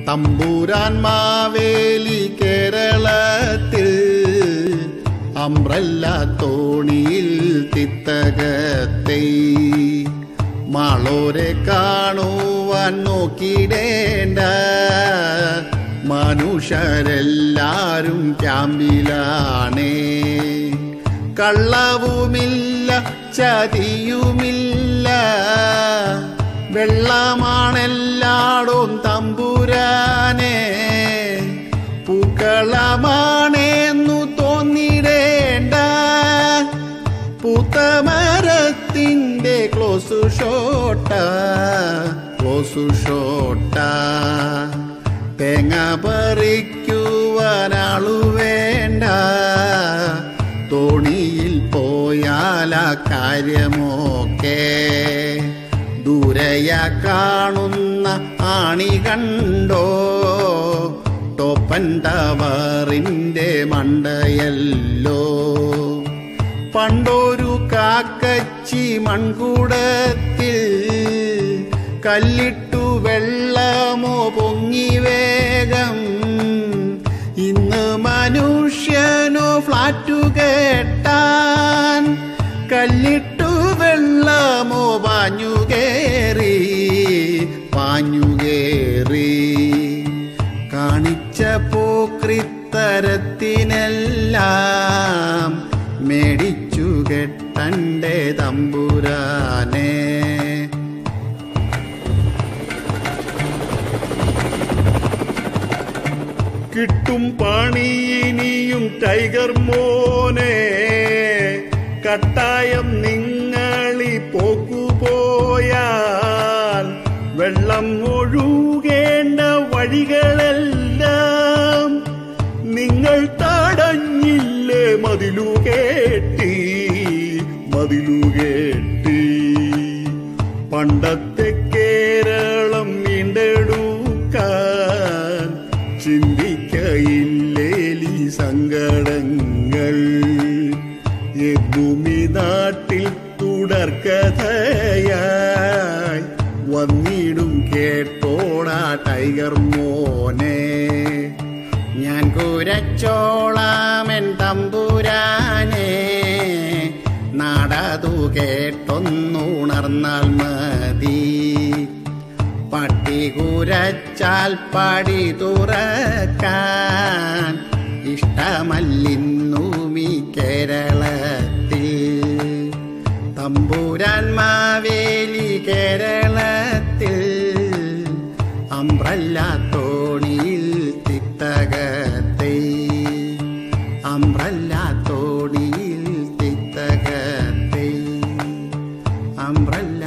തമ്പുരാൻ മാവേലി കേരളത്തിൽ അംബ്രല്ല തോണിയിൽ തിത്തകത്തെ മാളോരെ കാണുവാൻ നോക്കിടേണ്ട മനുഷ്യരെല്ലാരും ക്യാമ്പിലാണേ. കള്ളവുമില്ല ചതിയുമില്ല വെള്ളമാണെല്ലാടും തമ്പുരാനെ. പൂക്കളമാണെന്നു തോന്നിടേണ്ട പൂത്തമരത്തിൻ്റെ ക്ലോസു ഷോട്ട. തേങ്ങ പറിക്കുവാനാളു വേണ്ട തോണിയിൽ പോയാല കാര്യമൊക്കെ. ദൂരയ കാണുന്ന ആണി കണ്ടോ ടോപ്പൻ ടവറിൻ്റെ മണ്ടയല്ലോ. പണ്ടൊരു കാക്കച്ചി മൺകുടത്തിൽ കല്ലിട്ടു വെള്ളമോ പൊങ്ങി വേഗം. ഇന്ന് മനുഷ്യനോ ഫ്ലാറ്റു കേട്ടാൻ കല്ലിട്ടു വെള്ളമോ പാഞ്ഞുകേറി. കാണിച്ച പോക്രിത്തരത്തിനെല്ലാം മേടിച്ചു കെട്ടണ്ടേ തമ്പുരാനെ. കിട്ടും പണിയിനിയും ടൈഗർ മോനെ, കട്ടായം നിങ്ങളി പോക്കുപോയാൽ വെള്ളം ഒഴുകേണ്ട വഴികളെല്ലാം നിങ്ങൾ തടഞ്ഞില്ലേ മതിലുകേട്ടി. പണ്ടത്തെ കേരളം വീണ്ടെടുക്കാൻ ചിന്തിക്കയില്ലേലി സങ്കടങ്ങൾ. ഭൂമി നാട്ടിൽ തുടർക്കഥയായി വന്നിടും കേട്ടോടാ ടൈഗർ മോനെ. ഞാൻ കുരച്ചോളാമെൻ തമ്പുരാനെ, നാടതു കേട്ടൊന്നുണർന്നാൽ മതി. പട്ടി കുരച്ചാൽ പടി തുറക്കാൻ ഇഷ്ടമല്ലിന്നൂമി കേരളത്തിൽ. തമ്പുരാൻ മാവേലി കേരളത്തിൽ അംബ്രല്ല തോണിയിൽ തിത്തകത്തെ. അംബ്രല്ല തോണിയിൽ തിത്തകത്തെ. അംബ്രല്ല